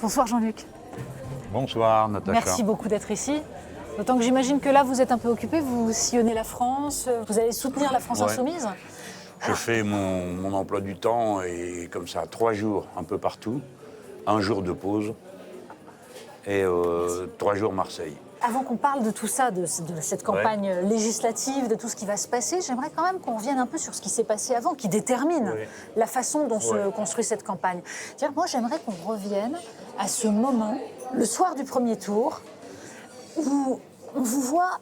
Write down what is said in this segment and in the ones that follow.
Bonsoir Jean-Luc. Bonsoir Natacha. Merci beaucoup d'être ici. D'autant que j'imagine que là, vous êtes un peu occupé, vous sillonnez la France, vous allez soutenir la France insoumise. Je fais mon emploi du temps et comme ça, 3 jours un peu partout, 1 jour de pause et 3 jours Marseille. Avant qu'on parle de tout ça, de cette campagne législative, de tout ce qui va se passer, j'aimerais quand même qu'on revienne un peu sur ce qui s'est passé avant, qui détermine la façon dont se construit cette campagne. C'est-à-dire, moi, j'aimerais qu'on revienne à ce moment, le soir du premier tour, où on vous voit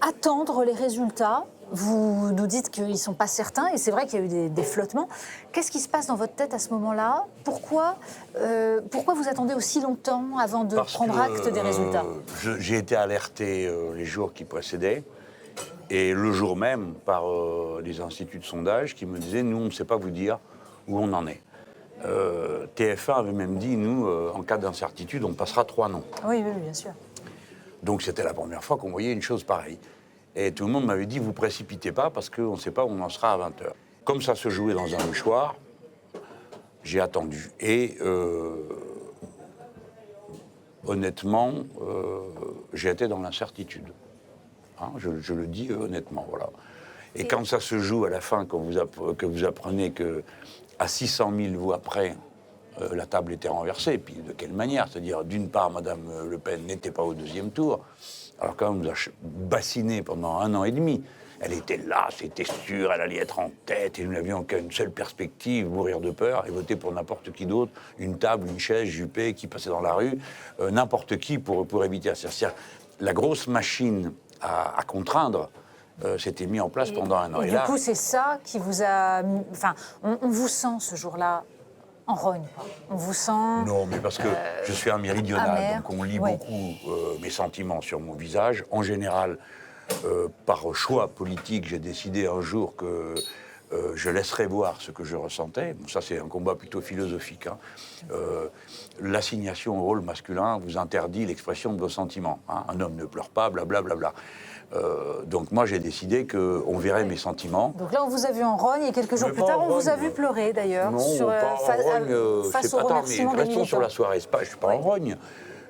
attendre les résultats. Vous nous dites qu'ils ne sont pas certains, et c'est vrai qu'il y a eu des flottements. Qu'est-ce qui se passe dans votre tête à ce moment-là ? Pourquoi vous attendez aussi longtemps avant de prendre acte des résultats ? J'ai été alerté les jours qui précédaient, et le jour même par les instituts de sondage qui me disaient « nous, on ne sait pas vous dire où on en est ». TF1 avait même dit « nous, en cas d'incertitude, on passera 3 noms ». Oui, bien sûr. Donc c'était la première fois qu'on voyait une chose pareille. Et tout le monde m'avait dit, vous précipitez pas parce qu'on ne sait pas où on en sera à 20h. Comme ça se jouait dans un mouchoir, j'ai attendu. Et honnêtement, j'ai été dans l'incertitude. Hein, je le dis honnêtement, voilà. Et quand ça se joue à la fin, que vous apprenez qu'à 600 000 voix près, la table était renversée, et puis de quelle manière ? C'est-à-dire, d'une part, Mme Le Pen n'était pas au 2e tour, alors quand même, on nous a bassiné pendant 1 an et demi. Elle était là, c'était sûr, elle allait être en tête, et nous n'avions qu'une seule perspective, mourir de peur, et voter pour n'importe qui d'autre, une table, une chaise, Juppé, qui passait dans la rue, n'importe qui pour éviter ça. C'est-à-dire, la grosse machine à contraindre s'était mise en place pendant 1 an. Et du coup, c'est ça qui vous a... Enfin, on vous sent ce jour-là en rogne, quoi. On vous sent... Non, mais parce que je suis un méridional, amer. donc on lit beaucoup mes sentiments sur mon visage. En général, par choix politique, j'ai décidé un jour que je laisserais voir ce que je ressentais. Bon, ça, c'est un combat plutôt philosophique. Hein. L'assignation au rôle masculin vous interdit l'expression de vos sentiments. Hein. Un homme ne pleure pas, blablabla. Donc moi, j'ai décidé qu'on verrait mes sentiments. Donc là, on vous a vu en rogne, et quelques jours plus tard, on vous a vu pleurer, d'ailleurs. Non, sur, pas en rogne. Face au remerciement des restons militants. sur la soirée. Je ne suis pas en rogne.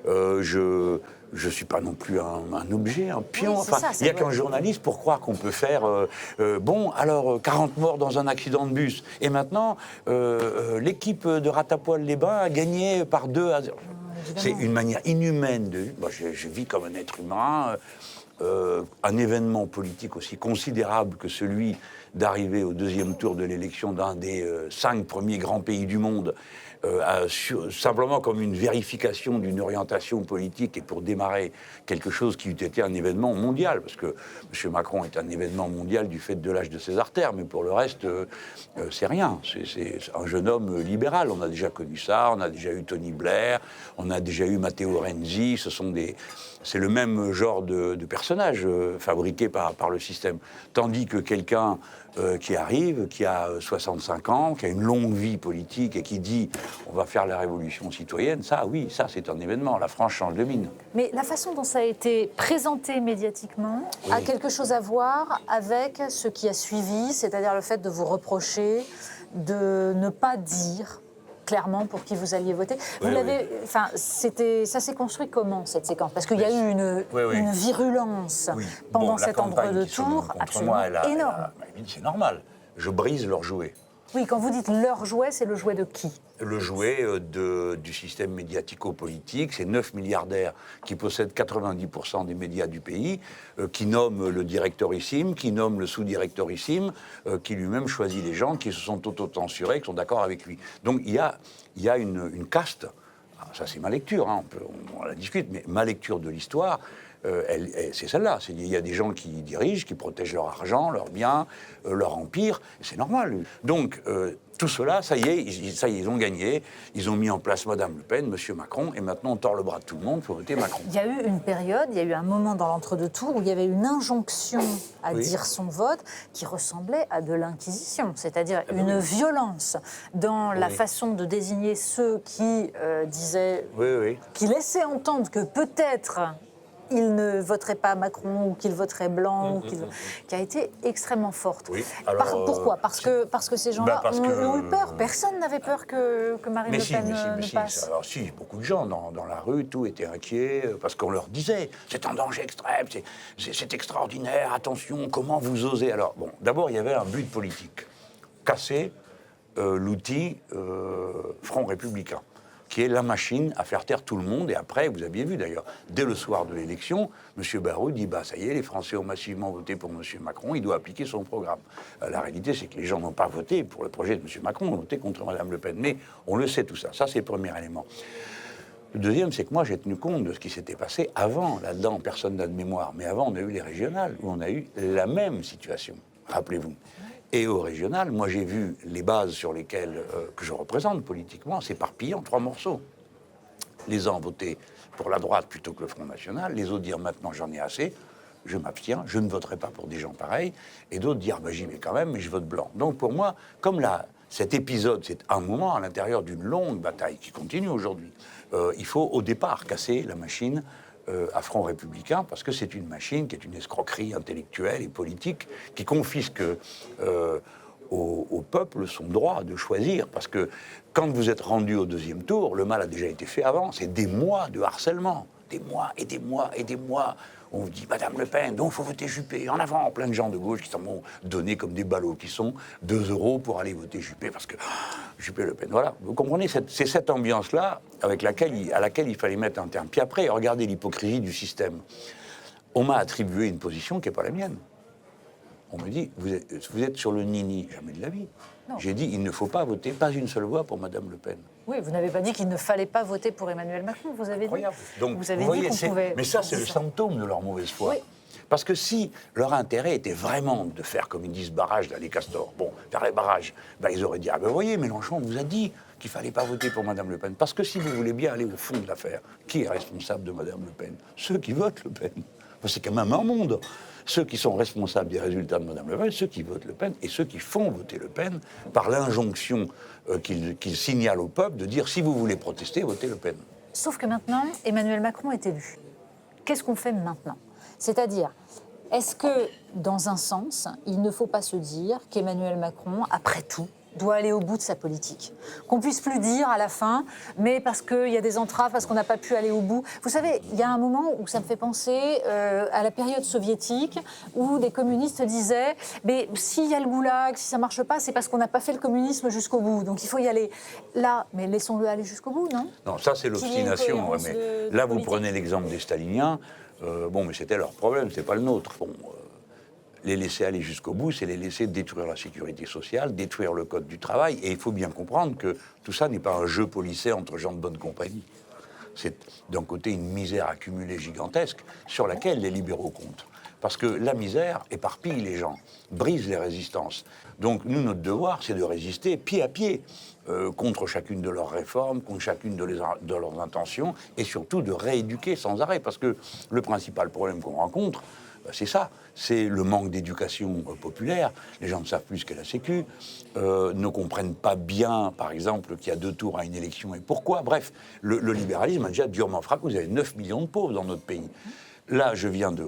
Je ne suis pas non plus un objet, un pion. Oui, enfin, il n'y a qu'un journaliste pour croire qu'on peut faire... bon, alors, 40 morts dans un accident de bus. Et maintenant, l'équipe de Ratapoil-les-Bains a gagné par 2-0. C'est une manière inhumaine de... Moi, je vis comme un être humain... un événement politique aussi considérable que celui d'arriver au 2e tour de l'élection d'un des 5 premiers grands pays du monde, simplement comme une vérification d'une orientation politique et pour démarrer quelque chose qui eût été un événement mondial, parce que M. Macron est un événement mondial du fait de l'âge de ses artères, mais pour le reste, c'est rien. C'est un jeune homme libéral. On a déjà connu ça, on a déjà eu Tony Blair, on a déjà eu Matteo Renzi, c'est le même genre de personnage fabriqué par le système. Tandis que quelqu'un qui arrive, qui a 65 ans, qui a une longue vie politique et qui dit on va faire la révolution citoyenne, ça, oui, ça c'est un événement. La France change de mine. Mais la façon dont ça a été présenté médiatiquement a quelque chose à voir avec ce qui a suivi, c'est-à-dire le fait de vous reprocher de ne pas dire clairement pour qui vous alliez voter. Vous l'avez, enfin, ça s'est construit comment, cette séquence ? Parce qu'il y a eu une virulence pendant cet entre-deux-tours absolument énorme. C'est normal. Je brise leur jouet. Oui, quand vous dites leur jouet, c'est le jouet de qui ? Le jouet du système médiatico-politique, c'est 9 milliardaires qui possèdent 90% des médias du pays, qui nomment le directorissime, qui nomment le sous-directorissime, qui lui-même choisit les gens qui se sont auto-censurés, qui sont d'accord avec lui. Donc il y a une caste, ça c'est ma lecture, hein, on la discute, mais ma lecture de l'histoire, c'est celle-là. Il y a des gens qui dirigent, qui protègent leur argent, leurs biens, leur empire, et c'est normal. Donc, tout cela, ça y est, ils ont gagné. Ils ont mis en place Mme Le Pen, M. Macron, et maintenant on tord le bras de tout le monde pour voter Macron. Il y a eu une période, il y a eu un moment dans l'entre-deux-tours où il y avait une injonction à dire son vote qui ressemblait à de l'inquisition, c'est-à-dire une violence dans la façon de désigner ceux qui disaient, qui laissaient entendre que peut-être il ne voterait pas Macron ou qu'il voterait blanc, qui a été extrêmement forte. Oui, alors, pourquoi parce que ces gens-là ont eu peur. Personne n'avait peur que Marine Le Pen ne passe. Alors si, beaucoup de gens dans la rue, tout étaient inquiets, parce qu'on leur disait, c'est un danger extrême, c'est extraordinaire, attention, comment vous osez. Alors bon, d'abord, il y avait un but politique, casser l'outil Front républicain, qui est la machine à faire taire tout le monde. Et après, vous aviez vu d'ailleurs, dès le soir de l'élection, M. Barrot dit, ça y est, les Français ont massivement voté pour M. Macron, il doit appliquer son programme. La réalité, c'est que les gens n'ont pas voté pour le projet de M. Macron, ils ont voté contre Mme Le Pen. Mais on le sait tout ça, ça c'est le premier élément. Le deuxième, c'est que moi, j'ai tenu compte de ce qui s'était passé avant. Là-dedans, personne n'a de mémoire. Mais avant, on a eu les régionales, où on a eu la même situation, rappelez-vous. Et au régional, moi j'ai vu les bases sur lesquelles que je représente politiquement s'éparpiller en 3 morceaux. Les uns voter pour la droite plutôt que le Front National, les autres dire maintenant j'en ai assez, je m'abstiens, je ne voterai pas pour des gens pareils, et d'autres dire j'y vais quand même, mais je vote blanc. Donc pour moi, comme là, cet épisode, c'est un moment à l'intérieur d'une longue bataille qui continue aujourd'hui, il faut au départ casser la machine à Front républicain, parce que c'est une machine qui est une escroquerie intellectuelle et politique qui confisque au peuple son droit de choisir. Parce que quand vous êtes rendu au 2e tour, le mal a déjà été fait avant, c'est des mois de harcèlement, des mois et des mois et des mois. On vous dit, Madame Le Pen, donc il faut voter Juppé. En avant, plein de gens de gauche qui s'en vont donner comme des ballots, qui sont 2 € pour aller voter Juppé, parce que Juppé Le Pen. Voilà, vous comprenez, c'est cette ambiance-là à laquelle il fallait mettre un terme. Puis après, regardez l'hypocrisie du système. On m'a attribué une position qui n'est pas la mienne. On me dit, vous êtes sur le nini. Jamais de la vie. J'ai dit, il ne faut pas voter, pas une seule voix pour Madame Le Pen. Oui, vous n'avez pas dit qu'il ne fallait pas voter pour Emmanuel Macron, vous avez dit. Donc, vous avez dit qu'on pouvait... Mais ça, c'est le symptôme de leur mauvaise foi. Oui. Parce que si leur intérêt était vraiment de faire, comme ils disent, barrage, là, les castors, faire les barrages, ils auraient dit, vous voyez, Mélenchon vous a dit qu'il ne fallait pas voter pour Madame Le Pen. Parce que si vous voulez bien aller au fond de l'affaire, qui est responsable de Madame Le Pen? Ceux qui votent Le Pen. C'est quand même un monde. Ceux qui sont responsables des résultats de Mme Le Pen, ceux qui votent Le Pen et ceux qui font voter Le Pen par l'injonction qu'ils signalent au peuple de dire si vous voulez protester, votez Le Pen. Sauf que maintenant, Emmanuel Macron est élu. Qu'est-ce qu'on fait maintenant? C'est-à-dire, est-ce que, dans un sens, il ne faut pas se dire qu'Emmanuel Macron, après tout, doit aller au bout de sa politique. Qu'on puisse plus dire à la fin, mais parce qu'il y a des entraves, parce qu'on n'a pas pu aller au bout. Vous savez, il y a un moment où ça me fait penser à la période soviétique, où des communistes disaient, mais s'il y a le goulag, si ça ne marche pas, c'est parce qu'on n'a pas fait le communisme jusqu'au bout. Donc il faut y aller là, mais laissons-le aller jusqu'au bout, non? Non, ça c'est l'obstination. Mais là, vous prenez l'exemple des staliniens. Mais c'était leur problème, c'est pas le nôtre. Les laisser aller jusqu'au bout, c'est les laisser détruire la sécurité sociale, détruire le code du travail. Et il faut bien comprendre que tout ça n'est pas un jeu policé entre gens de bonne compagnie. C'est d'un côté une misère accumulée gigantesque sur laquelle les libéraux comptent. Parce que la misère éparpille les gens, brise les résistances. Donc nous, notre devoir, c'est de résister pied à pied contre chacune de leurs réformes, contre chacune de leurs intentions, et surtout de rééduquer sans arrêt. Parce que le principal problème qu'on rencontre, c'est ça, c'est le manque d'éducation populaire. Les gens ne savent plus ce qu'est la Sécu, ne comprennent pas bien, par exemple, qu'il y a 2 tours à une élection et pourquoi. Bref, le libéralisme a déjà durement frappé. Vous avez 9 millions de pauvres dans notre pays. Là,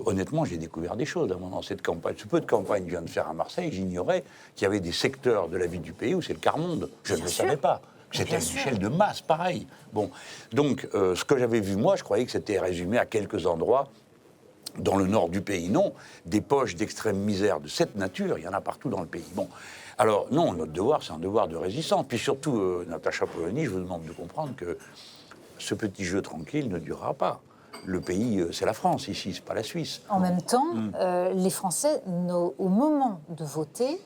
honnêtement, j'ai découvert des choses dans cette campagne. Ce peu de campagne que je viens de faire à Marseille, j'ignorais qu'il y avait des secteurs de la vie du pays où c'est le quart-monde. Je ne le savais pas. C'était à une échelle de masse, pareil. Donc, ce que j'avais vu, moi, je croyais que c'était résumé à quelques endroits dans le nord du pays. Non, des poches d'extrême misère de cette nature, il y en a partout dans le pays. Alors non, notre devoir, c'est un devoir de résistance. Puis surtout, Natacha Polony, je vous demande de comprendre que ce petit jeu tranquille ne durera pas. Le pays, c'est la France ici, c'est pas la Suisse. En même temps, les Français, au moment de voter,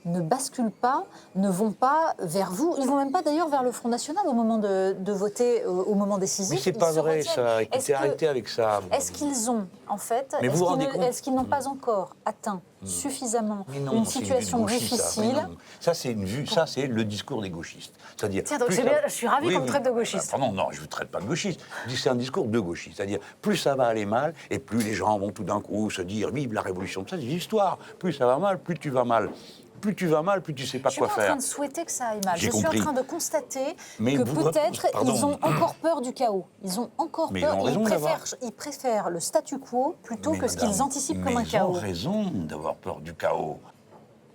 ne basculent pas, ne vont pas vers vous. Ils ne vont même pas d'ailleurs vers le Front National au moment de voter, au moment décisif. Mais c'est pas vrai ça, écoutez, arrêtez avec ça. Est-ce qu'ils ont, en fait, est-ce qu'ils n'ont pas encore atteint suffisamment une situation difficile? Ça, c'est une vue, ça, c'est le discours des gauchistes. C'est-à-dire, tiens, donc je suis ravie qu'on me traite de gauchiste. Non, je ne vous traite pas de gauchiste. Je dis c'est un discours de gauchiste. C'est-à-dire, plus ça va aller mal, et plus les gens vont tout d'un coup se dire, vive la révolution. Ça, c'est l'histoire. Plus ça va mal, plus tu vas mal. plus tu vas mal, plus tu sais pas quoi faire. Je suis pas en train de souhaiter que ça aille mal. J'ai Je suis compris. en train de constater Mais que vous- peut-être pardon. ils ont encore peur du chaos. Ils ont encore Mais peur. ils ont raison d'avoir. Ils préfèrent le statu quo plutôt Mais que ce madame, qu'ils anticipent mais comme un ils chaos. ont raison d'avoir peur du chaos.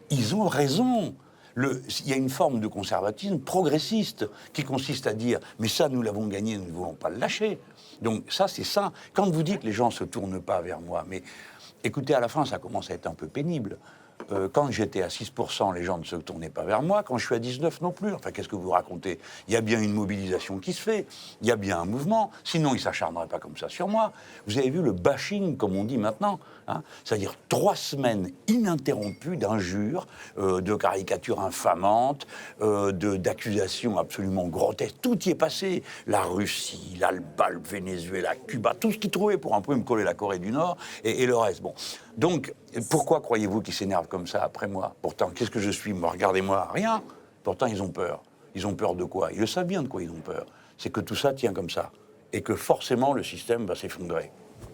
Ils ont raison. Il y a une forme de conservatisme progressiste qui consiste à dire « mais ça, nous l'avons gagné, nous ne voulons pas le lâcher ». Donc ça, c'est ça. Quand vous dites « les gens ne se tournent pas vers moi », mais écoutez, à la fin, ça commence à être un peu pénible. Quand j'étais à 6%, les gens ne se tournaient pas vers moi. Quand je suis à 19%, non plus. Enfin, qu'est-ce que vous racontez? Il y a bien une mobilisation qui se fait. Il y a bien un mouvement. Sinon, ils ne s'acharneraient pas comme ça sur moi. Vous avez vu le bashing, comme on dit maintenant, hein, c'est-à-dire 3 semaines ininterrompues d'injures, de caricatures infamantes, d'accusations absolument grotesques. Tout y est passé. La Russie, l'Alba, le Venezuela, Cuba, tout ce qu'ils trouvaient pour un peu me coller la Corée du Nord et le reste. Bon. Donc, pourquoi croyez-vous qu'ils s'énervent comme ça après moi? Pourtant, qu'est-ce que je suis? Moi, regardez-moi, rien. Pourtant, ils ont peur. Ils ont peur de quoi? Ils le savent bien de quoi ils ont peur. C'est que tout ça tient comme ça. Et que forcément, le système va s'effondrer.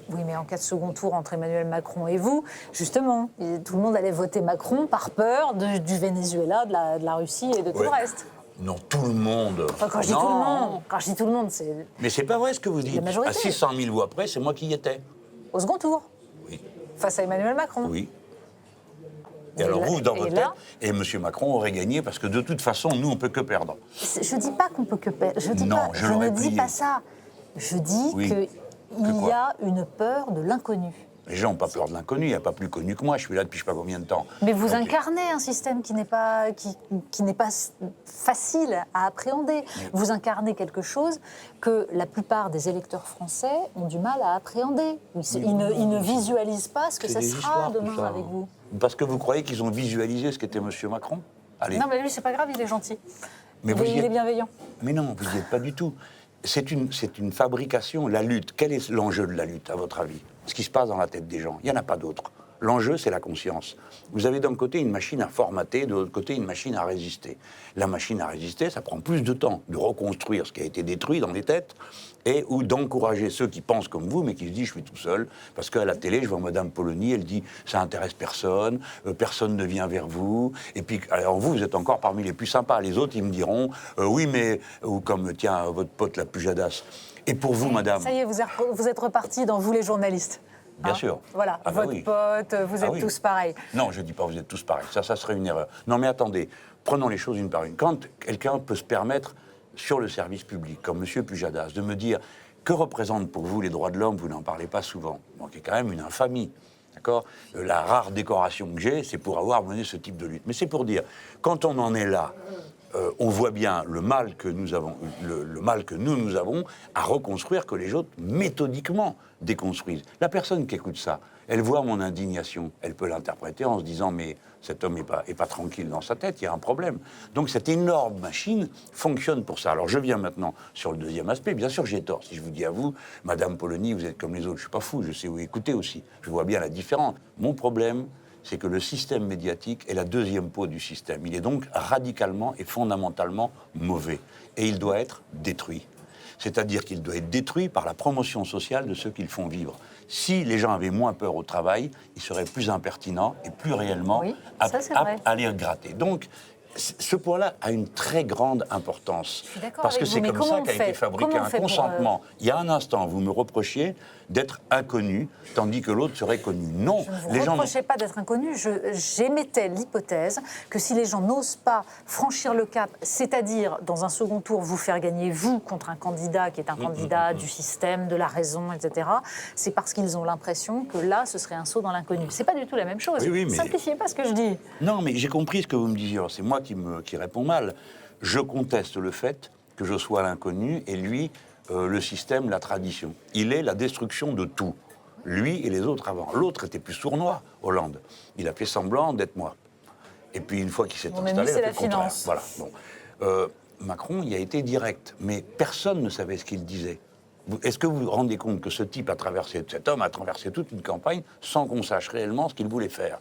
Oui, mais en cas de second tour entre Emmanuel Macron et vous, justement, tout le monde allait voter Macron par peur du Venezuela, de la Russie et de tout le reste. Non, tout le monde. Enfin, quand je dis tout le monde, c'est Mais c'est pas vrai ce que vous dites. La majorité. À 600 000 voix près, c'est moi qui y étais. au second tour, Oui. face à Emmanuel Macron. Oui. Et alors vous, dans votre tête, et M. Macron aurait gagné parce que de toute façon, nous, on peut que perdre. Je ne dis pas qu'on peut que perdre. Je je l'aurais ne dis plié. pas ça. Je dis Oui. qu'il y a une peur de l'inconnu. Les gens n'ont pas peur de l'inconnu, il n'y a pas plus connu que moi, je suis là depuis je ne sais pas combien de temps. Mais vous Donc, incarnez un système qui n'est pas facile à appréhender. Vous incarnez quelque chose que la plupart des électeurs français ont du mal à appréhender. Ils ne visualisent pas ce que c'est ça des sera histoires, tout demain ça. avec vous. Parce que vous croyez qu'ils ont visualisé ce qu'était M. Macron? Allez. Non, mais lui, c'est pas grave, il est gentil. Mais vous y Il est êtes- bienveillant. Mais non, vous n'y êtes pas du tout. C'est une fabrication, la lutte. Quel est l'enjeu de la lutte, à votre avis? Ce qui se passe dans la tête des gens. Il n'y en a pas d'autre. L'enjeu, c'est la conscience. Vous avez d'un côté une machine à formater, de l'autre côté une machine à résister. La machine à résister, ça prend plus de temps de reconstruire ce qui a été détruit dans les têtes ou d'encourager ceux qui pensent comme vous, mais qui se disent « je suis tout seul ». Parce qu'à la télé, je vois Madame Polony, elle dit « ça intéresse personne, personne ne vient vers vous ». Et puis, alors vous êtes encore parmi les plus sympas. Les autres, ils me diront « oui, mais… » ou comme, tiens, votre pote la plus jadasse. Et pour vous, madame… Ça y est, vous êtes repartis dans vous les journalistes. Bien sûr. Voilà, Ah bah votre oui. pote, vous êtes oui. tous pareils. Non, je ne dis pas vous êtes tous pareils. Ça serait une erreur. Non, mais attendez, prenons les choses une par une. Quand quelqu'un peut se permettre, sur le service public, comme M. Pujadas, de me dire que représentent pour vous les droits de l'homme, vous n'en parlez pas souvent. Donc, c'est quand même une infamie. D'accord? La rare décoration que j'ai, c'est pour avoir mené ce type de lutte. Mais c'est pour dire, quand on en est là, on voit bien le mal que nous avons, le mal que nous avons à reconstruire, que les autres méthodiquement déconstruisent. La personne qui écoute ça, elle voit mon indignation, elle peut l'interpréter en se disant mais cet homme est pas tranquille dans sa tête, il y a un problème. Donc cette énorme machine fonctionne pour ça. Alors je viens maintenant sur le deuxième aspect. Bien sûr j'ai tort si je vous dis à vous, Madame Polony, vous êtes comme les autres, je suis pas fou, je sais où écouter aussi. Je vois bien la différence. Mon problème, c'est que le système médiatique est la deuxième peau du système. Il est donc radicalement et fondamentalement mauvais. Et il doit être détruit. C'est-à-dire qu'il doit être détruit par la promotion sociale de ceux qui le font vivre. Si les gens avaient moins peur au travail, ils seraient plus impertinents et plus réellement aptes à les gratter. Donc, ce point-là a une très grande importance. Je suis d'accord parce que avec c'est vous, mais comme ça comment qu'a on fait? été fabriqué Comment on un fait pour, consentement. Il y a un instant, vous me reprochiez d'être inconnu, tandis que l'autre serait connu. Non, Je ne vous reprochais pas d'être inconnu, j'émettais l'hypothèse que si les gens n'osent pas franchir le cap, c'est-à-dire dans un second tour vous faire gagner vous contre un candidat qui est un candidat du système, de la raison, etc., c'est parce qu'ils ont l'impression que là, ce serait un saut dans l'inconnu. C'est pas du tout la même chose. Oui, mais… Simplifiez pas ce que je dis. Non, mais j'ai compris ce que vous me disiez. Alors, c'est moi qui réponds mal. Je conteste le fait que je sois l'inconnu et lui, le système, la tradition. Il est la destruction de tout. Lui et les autres avant. L'autre était plus sournois, Hollande. Il a fait semblant d'être moi. Et puis, une fois qu'il s'est installé, c'est il a fait la le contraire. finance. Voilà. Bon. Macron, il a été direct. Mais personne ne savait ce qu'il disait. Est-ce que vous vous rendez compte que cet homme a traversé toute une campagne sans qu'on sache réellement ce qu'il voulait faire?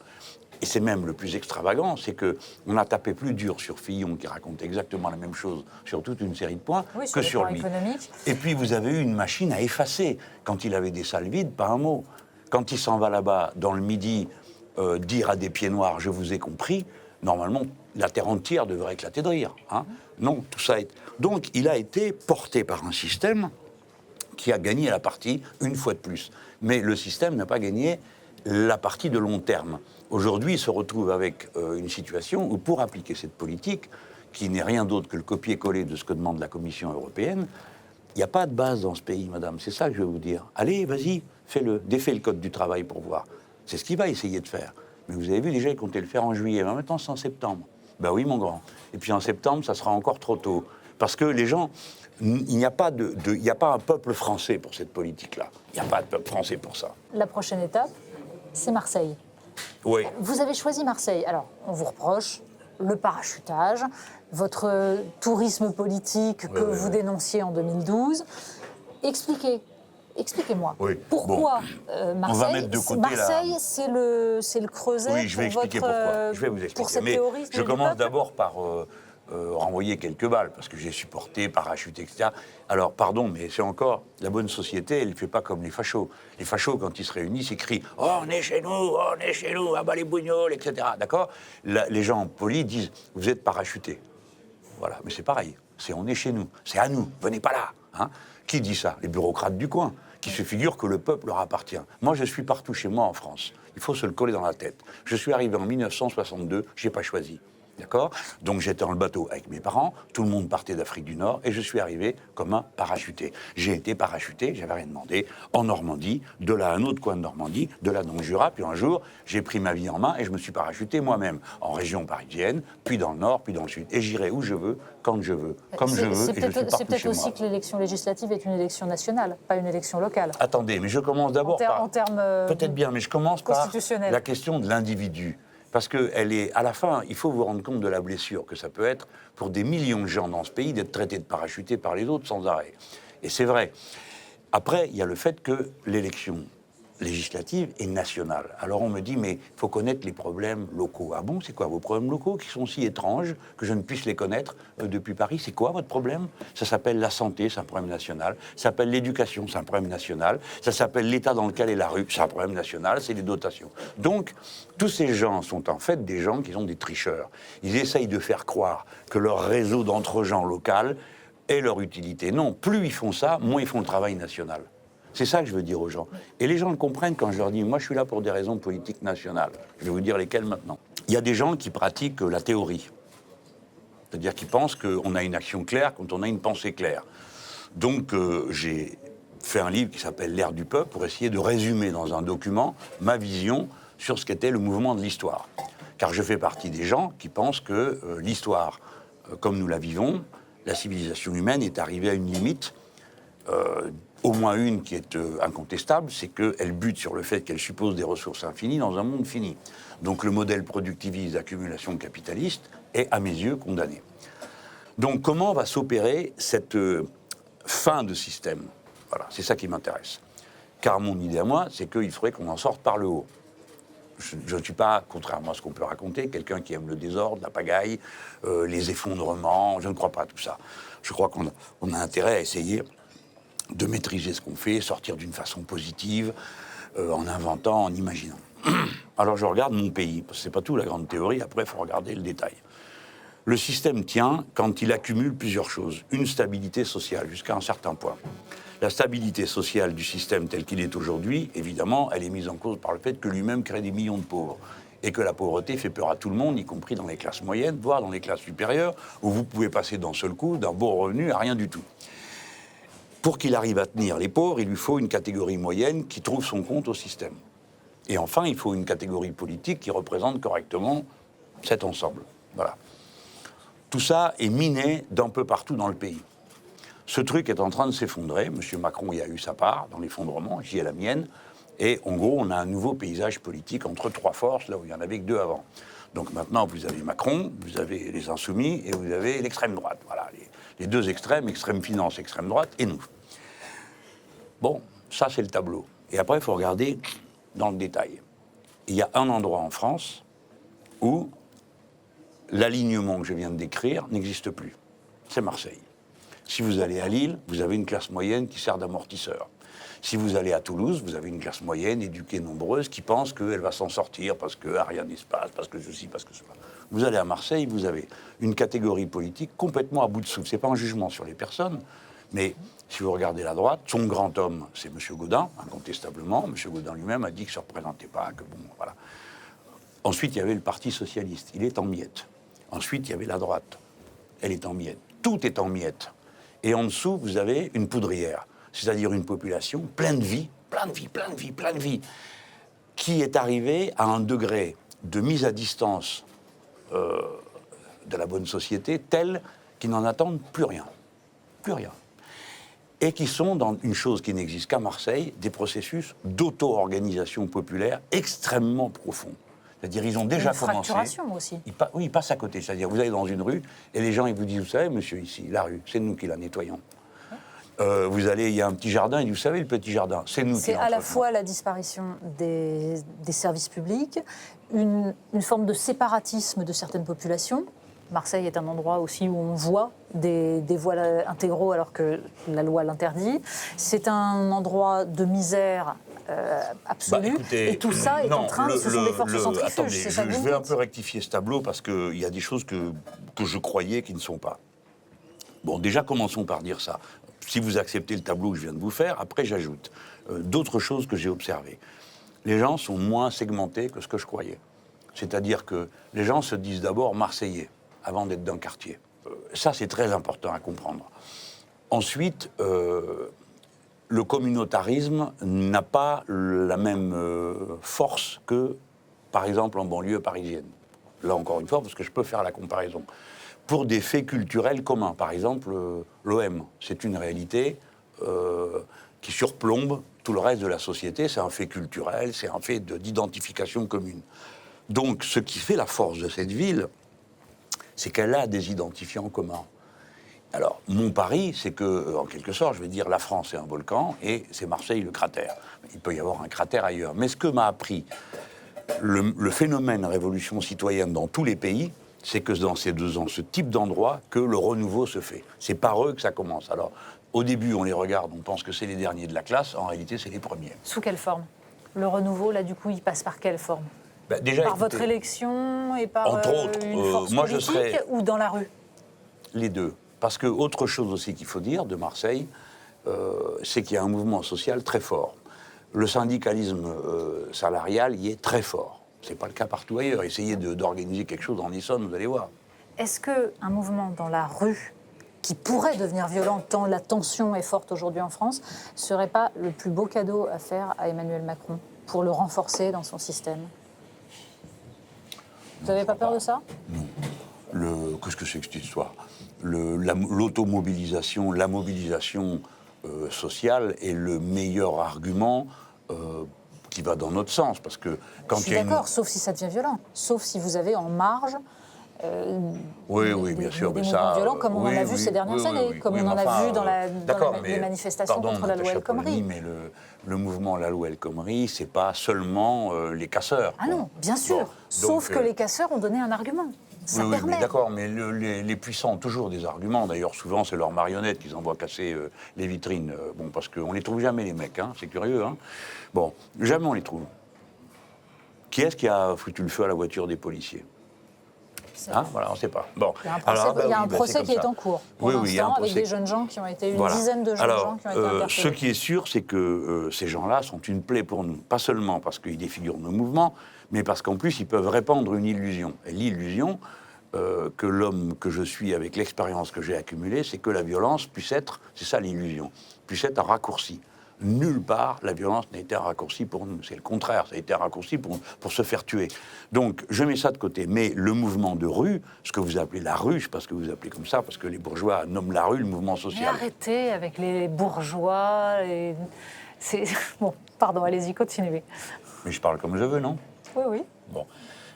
Et c'est même le plus extravagant, c'est qu'on a tapé plus dur sur Fillon, qui raconte exactement la même chose sur toute une série de points, que sur lui. Économique. Et puis vous avez eu une machine à effacer. Quand il avait des salles vides, pas un mot. Quand il s'en va là-bas, dans le Midi, dire à des pieds noirs « je vous ai compris », normalement, la terre entière devrait éclater de rire. Hein. Non, tout ça est... Donc, il a été porté par un système qui a gagné la partie une fois de plus. Mais le système n'a pas gagné la partie de long terme. Aujourd'hui, il se retrouve avec une situation où, pour appliquer cette politique, qui n'est rien d'autre que le copier-coller de ce que demande la Commission européenne, il n'y a pas de base dans ce pays, madame. C'est ça que je veux vous dire. Allez, vas-y, fais-le. Défais le code du travail pour voir. C'est ce qu'il va essayer de faire. Mais vous avez vu, déjà, il comptait le faire en juillet. Mais maintenant, c'est en septembre. Ben oui, mon grand. Et puis en septembre, ça sera encore trop tôt. Parce que les gens... Il n'y a pas un peuple français pour cette politique-là. Il n'y a pas de peuple français pour ça. La prochaine étape, c'est Marseille. Oui. Vous avez choisi Marseille. Alors, on vous reproche le parachutage, votre tourisme politique que vous dénonciez en 2012. Expliquez-moi. Oui. Pourquoi Marseille? On va mettre de côté Marseille, c'est le creuset. Oui, je vais expliquer pourquoi. Je vais vous expliquer. Pour cette mais théorie. Je commence d'abord par renvoyer quelques balles, parce que j'ai supporté, parachuté, etc. Alors, pardon, mais c'est encore... La bonne société, elle ne fait pas comme les fachos. Les fachos, quand ils se réunissent, ils crient « Oh, on est chez nous, ah bah les bougnols, etc. » D'accord? Les gens polis disent « Vous êtes parachutés. » Voilà, mais c'est pareil. C'est « On est chez nous. C'est à nous. Venez pas là. Hein » Qui dit ça? Les bureaucrates du coin, qui se figurent que le peuple leur appartient. Moi, je suis partout chez moi en France. Il faut se le coller dans la tête. Je suis arrivé en 1962, je n'ai pas choisi. D'accord? Donc j'étais dans le bateau avec mes parents, tout le monde partait d'Afrique du Nord et je suis arrivé comme un parachuté. J'ai été parachuté, j'avais rien demandé, en Normandie, de là à un autre coin de Normandie, de là dans le Jura, puis un jour, j'ai pris ma vie en main et je me suis parachuté moi-même, en région parisienne, puis dans le Nord, puis dans le Sud. Et j'irai où je veux, quand je veux, comme je veux, et je suis partout chez moi. C'est peut-être aussi que l'élection législative est une élection nationale, pas une élection locale. Attendez, mais je commence d'abord par... En termes peut-être bien, mais je commence par la question de l'individu. Parce qu'elle est, à la fin, il faut vous rendre compte de la blessure que ça peut être pour des millions de gens dans ce pays d'être traités de parachutés par les autres sans arrêt. Et c'est vrai. Après, il y a le fait que l'élection législative est nationale. Alors on me dit, mais il faut connaître les problèmes locaux. Ah bon, c'est quoi vos problèmes locaux qui sont si étranges que je ne puisse les connaître depuis Paris? C'est quoi votre problème? Ça s'appelle la santé, c'est un problème national. Ça s'appelle l'éducation, c'est un problème national. Ça s'appelle l'état dans lequel est la rue, c'est un problème national, c'est les dotations. Donc, tous ces gens sont en fait des gens qui sont des tricheurs. Ils essayent de faire croire que leur réseau d'entre-gens local est leur utilité. Non, plus ils font ça, moins ils font le travail national. C'est ça que je veux dire aux gens. Et les gens le comprennent quand je leur dis, moi je suis là pour des raisons politiques nationales. Je vais vous dire lesquelles maintenant. Il y a des gens qui pratiquent la théorie. C'est-à-dire qu'ils pensent qu'on a une action claire quand on a une pensée claire. Donc j'ai fait un livre qui s'appelle L'ère du peuple pour essayer de résumer dans un document ma vision sur ce qu'était le mouvement de l'histoire. Car je fais partie des gens qui pensent que l'histoire, comme nous la vivons, la civilisation humaine est arrivée à une limite, au moins une qui est incontestable, c'est qu'elle bute sur le fait qu'elle suppose des ressources infinies dans un monde fini. Donc le modèle productiviste d'accumulation capitaliste est, à mes yeux, condamné. Donc comment va s'opérer cette fin de système? Voilà, c'est ça qui m'intéresse. Car mon idée à moi, c'est qu'il faudrait qu'on en sorte par le haut. Je ne suis pas, contrairement à ce qu'on peut raconter, quelqu'un qui aime le désordre, la pagaille, les effondrements, je ne crois pas à tout ça. Je crois qu'on a intérêt à essayer de maîtriser ce qu'on fait, sortir d'une façon positive, en inventant, en imaginant. Alors je regarde mon pays, parce que c'est pas tout la grande théorie, après il faut regarder le détail. Le système tient quand il accumule plusieurs choses. Une stabilité sociale, jusqu'à un certain point. La stabilité sociale du système tel qu'il est aujourd'hui, évidemment, elle est mise en cause par le fait que lui-même crée des millions de pauvres. Et que la pauvreté fait peur à tout le monde, y compris dans les classes moyennes, voire dans les classes supérieures, où vous pouvez passer d'un seul coup d'un beau revenu à rien du tout. Pour qu'il arrive à tenir les pauvres, il lui faut une catégorie moyenne qui trouve son compte au système. Et enfin, il faut une catégorie politique qui représente correctement cet ensemble. Voilà. Tout ça est miné d'un peu partout dans le pays. Ce truc est en train de s'effondrer. M. Macron y a eu sa part dans l'effondrement, j'y ai la mienne. Et en gros, on a un nouveau paysage politique entre trois forces, là où il n'y en avait que deux avant. Donc maintenant, vous avez Macron, vous avez les Insoumis et vous avez l'extrême droite. Voilà, les deux extrêmes, extrême finance, extrême droite, et nous. Bon, ça c'est le tableau. Et après, il faut regarder dans le détail. Il y a un endroit en France où l'alignement que je viens de décrire n'existe plus. C'est Marseille. Si vous allez à Lille, vous avez une classe moyenne qui sert d'amortisseur. Si vous allez à Toulouse, vous avez une classe moyenne, éduquée, nombreuse, qui pense qu'elle va s'en sortir parce que rien ne se passe, parce que ceci, parce que cela. Vous allez à Marseille, vous avez une catégorie politique complètement à bout de souffle. Ce n'est pas un jugement sur les personnes, mais si vous regardez la droite, son grand homme, c'est M. Gaudin, incontestablement. M. Gaudin lui-même a dit que ça ne se représentait pas, que bon, voilà. Ensuite, il y avait le Parti socialiste. Il est en miettes. Ensuite, il y avait la droite. Elle est en miettes. Tout est en miettes. Et en dessous, vous avez une poudrière, c'est-à-dire une population pleine de vie, plein de vie, plein de vie, plein de vie, qui est arrivée à un degré de mise à distance de la bonne société tel qu'ils n'en attendent plus rien. Plus rien. Et qui sont dans une chose qui n'existe qu'à Marseille, des processus d'auto-organisation populaire extrêmement profonds. C'est-à-dire, ils ont déjà commencé. Une fracturation aussi. Oui, ils passent à côté. C'est-à-dire, vous allez dans une rue et les gens, ils vous disent, vous savez, monsieur, ici, la rue, c'est nous qui la nettoyons. Vous allez, il y a un petit jardin, et vous savez, le petit jardin, c'est nous qui l'entretenons. C'est à la fois la disparition des services publics, une forme de séparatisme de certaines populations. Marseille est un endroit aussi où on voit des voiles intégraux alors que la loi l'interdit. C'est un endroit de misère absolue. Écoutez, et tout ça est en train de... Ce sont des forces centrifuges. Attendez, c'est ça que je vous vais un dites. peu rectifier ce tableau parce qu'il y a des choses que je croyais qui ne sont pas. Bon, déjà, commençons par dire ça. Si vous acceptez le tableau que je viens de vous faire, après, j'ajoute d'autres choses que j'ai observées. Les gens sont moins segmentés que ce que je croyais. C'est-à-dire que les gens se disent d'abord Marseillais, avant d'être d'un quartier. Ça, c'est très important à comprendre. Ensuite, le communautarisme n'a pas la même force que, par exemple, en banlieue parisienne. Là, encore une fois, parce que je peux faire la comparaison. Pour des faits culturels communs, par exemple, l'OM, c'est une réalité qui surplombe tout le reste de la société. C'est un fait culturel, c'est un fait d'identification commune. Donc, ce qui fait la force de cette ville, c'est qu'elle a des identifiants communs. Alors, mon pari, c'est que, en quelque sorte, je vais dire, la France est un volcan et c'est Marseille le cratère. Il peut y avoir un cratère ailleurs. Mais ce que m'a appris le phénomène révolution citoyenne dans tous les pays, c'est que dans ces 2 ans, ce type d'endroit, que le renouveau se fait. C'est par eux que ça commence. Alors, au début, on les regarde, on pense que c'est les derniers de la classe. En réalité, c'est les premiers. Sous quelle forme? Le renouveau, là, du coup, il passe par quelle forme? Déjà, par écoutez, votre élection et par entre autres, une force moi, politique je serais... ou dans la rue? Les deux. Parce que autre chose aussi qu'il faut dire de Marseille, c'est qu'il y a un mouvement social très fort. Le syndicalisme salarial y est très fort. Ce n'est pas le cas partout ailleurs. Essayez d'organiser quelque chose en Essonne, vous allez voir. Est-ce qu'un mouvement dans la rue, qui pourrait devenir violent tant la tension est forte aujourd'hui en France, serait pas le plus beau cadeau à faire à Emmanuel Macron pour le renforcer dans son système? Vous n'avez pas peur de ça? Non. Qu'est-ce que c'est que cette histoire? L'automobilisation, la mobilisation sociale est le meilleur argument qui va dans notre sens. Parce que quand je suis d'accord, sauf si ça devient violent. Sauf si vous avez en marge oui, bien sûr, des mais mouvements ça, violents, comme on en a vu ces dernières années, comme on en a vu dans les manifestations contre la loi El Khomri. Mais le mouvement La loi El Khomri, c'est pas seulement les casseurs. Ah non, bien sûr. Bon, sauf que les casseurs ont donné un argument. Ça permet. Oui, d'accord, mais les puissants ont toujours des arguments. D'ailleurs, souvent, c'est leurs marionnettes qu'ils envoient casser les vitrines. Bon, parce qu'on les trouve jamais, les mecs, hein, c'est curieux. Hein. Bon, jamais on les trouve. Qui est-ce qui a foutu le feu à la voiture des policiers? Voilà, on ne sait pas. Bon. Il y a un procès qui est en cours, pour l'instant, avec des jeunes gens qui ont été, une dizaine de jeunes gens qui ont été interpellés. Ce qui est sûr, c'est que ces gens-là sont une plaie pour nous. Pas seulement parce qu'ils défigurent nos mouvements, mais parce qu'en plus, ils peuvent répandre une illusion. Et l'illusion que l'homme que je suis, avec l'expérience que j'ai accumulée, c'est que la violence puisse être, c'est ça l'illusion, puisse être un raccourci. Nulle part, la violence n'a été un raccourci pour nous. C'est le contraire, ça a été un raccourci pour se faire tuer. Donc, je mets ça de côté. Mais le mouvement de rue, ce que vous appelez la rue, je ne sais pas ce que vous appelez comme ça, parce que les bourgeois nomment la rue le mouvement social. Mais arrêtez avec les bourgeois. Bon, pardon, allez-y, continuez. Mais je parle comme je veux, non? Oui. Bon.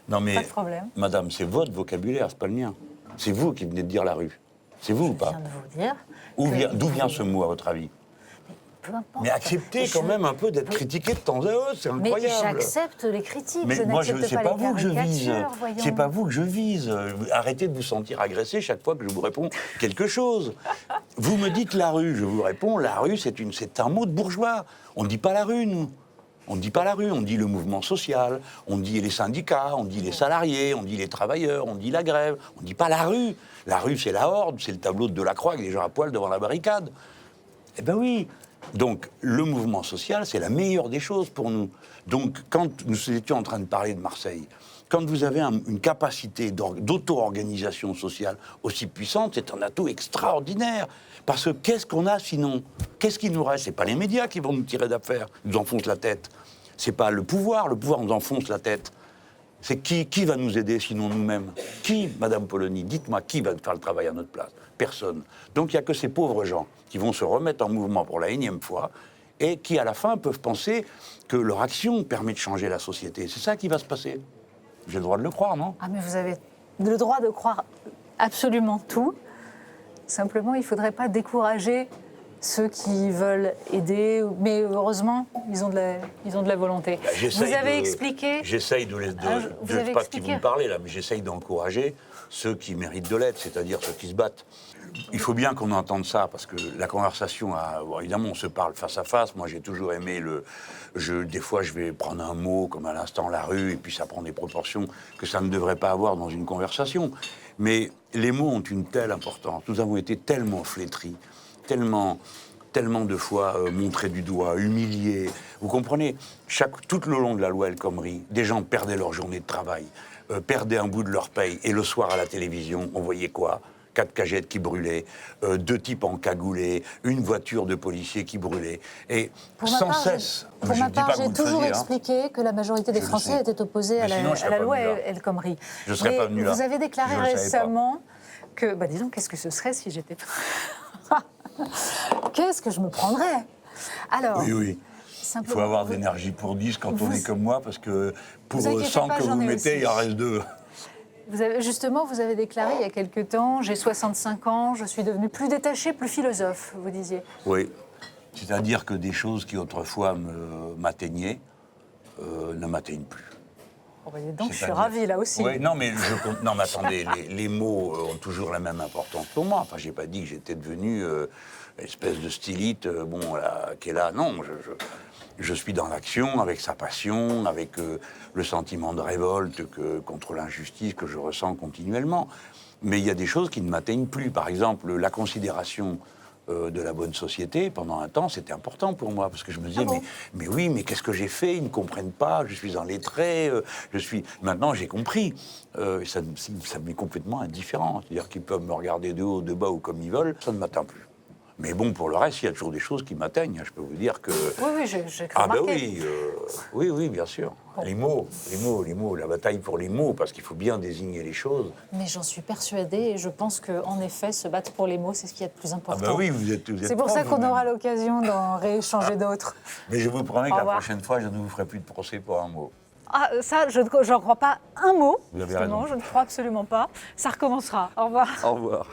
Non, mais, pas de problème. Madame, c'est votre vocabulaire, c'est pas le mien. C'est vous qui venez de dire la rue. C'est vous ou pas? Je viens de vous dire. D'où vient ce mot, à votre avis? Peu importe. Mais acceptez quand même un peu d'être critiqué de temps à autre, c'est incroyable. Mais j'accepte les critiques, mais je moi, n'accepte c'est pas vous les que je vise. caricatures, voyons. C'est pas vous que je vise. Arrêtez de vous sentir agressé chaque fois que je vous réponds quelque chose. Vous me dites la rue, je vous réponds, la rue, c'est un mot de bourgeois. On ne dit pas la rue, nous. On ne dit pas la rue, on dit le mouvement social, on dit les syndicats, on dit les salariés, on dit les travailleurs, on dit la grève. On ne dit pas la rue. La rue, c'est la horde, c'est le tableau de Delacroix avec les gens à poil devant la barricade. Eh ben oui. Donc, le mouvement social, c'est la meilleure des choses pour nous. Donc, quand nous étions en train de parler de Marseille, quand vous avez une capacité d'auto-organisation sociale aussi puissante, c'est un atout extraordinaire. Parce que qu'est-ce qu'on a sinon? Qu'est-ce qui nous reste? C'est pas les médias qui vont nous tirer d'affaire, nous enfoncent la tête. C'est pas le pouvoir nous enfonce la tête. C'est qui va nous aider sinon nous-mêmes? Qui, Madame Polony, dites-moi, qui va faire le travail à notre place? Personne. Donc il n'y a que ces pauvres gens qui vont se remettre en mouvement pour la énième fois et qui, à la fin, peuvent penser que leur action permet de changer la société. C'est ça qui va se passer. J'ai le droit de le croire, non? Ah, mais vous avez le droit de croire absolument tout. Simplement, il ne faudrait pas décourager ceux qui veulent aider. Mais heureusement, ils ont de la volonté. Vous avez expliqué... J'essaye de je ne sais pas de qui vous me parlez là, mais j'essaye d'encourager ceux qui méritent de l'aide, c'est-à-dire ceux qui se battent. Il faut bien qu'on entende ça, parce que la conversation, bon, évidemment, on se parle face à face. Moi, j'ai toujours aimé des fois, je vais prendre un mot, comme à l'instant la rue, et puis ça prend des proportions que ça ne devrait pas avoir dans une conversation. Mais les mots ont une telle importance. Nous avons été tellement flétris, tellement de fois montrés du doigt, humiliés. Vous comprenez, tout le long de la loi El Khomri, des gens perdaient leur journée de travail, perdaient un bout de leur paye, et le soir à la télévision, on voyait quoi? 4 cagettes qui brûlaient, 2 types encagoulés, une voiture de policiers qui brûlait. Et sans cesse... Pour ma part, j'ai toujours expliqué que la majorité des Français étaient opposés à la loi El Khomri. Je ne serais pas venu là. Vous avez déclaré récemment que... Bah, disons, qu'est-ce que ce serait si j'étais... Qu'est-ce que je me prendrais? Alors... Oui. Il faut avoir de l'énergie pour 10 quand on est comme moi, parce que pour 100 que vous mettez, il en reste 2. Vous avez déclaré il y a quelque temps, j'ai 65 ans, je suis devenu plus détaché, plus philosophe, vous disiez. Oui, c'est-à-dire que des choses qui autrefois m'atteignaient ne m'atteignent plus. Oh, bah, donc je suis ravie là aussi. Oui, non mais attendez, les mots ont toujours la même importance pour moi. Enfin, j'ai pas dit que j'étais devenu espèce de stylite, qui est là. Non, je suis dans l'action, avec sa passion, avec le sentiment de révolte contre l'injustice que je ressens continuellement. Mais il y a des choses qui ne m'atteignent plus. Par exemple, la considération de la bonne société, pendant un temps, c'était important pour moi, parce que je me disais, mais oui, mais qu'est-ce que j'ai fait? Ils ne comprennent pas, je suis en lettré, Maintenant, j'ai compris. Ça m'est complètement indifférent. C'est-à-dire qu'ils peuvent me regarder de haut, de bas ou comme ils veulent, ça ne m'atteint plus. Mais bon, pour le reste, il y a toujours des choses qui m'atteignent. Je peux vous dire que... Oui, j'ai remarqué. Oui, bien sûr. Bon. Les mots, la bataille pour les mots, parce qu'il faut bien désigner les choses. Mais j'en suis persuadée, et je pense qu'en effet, se battre pour les mots, c'est ce qu'il y a de plus important. Ah oui, vous êtes c'est pour ça qu'on aura l'occasion d'en rééchanger d'autres. Mais je vous promets que la prochaine fois, je ne vous ferai plus de procès pour un mot. Ah, ça, je n'en crois pas un mot. Vous avez raison. Je ne crois absolument pas. Ça recommencera. Au revoir. Au revoir.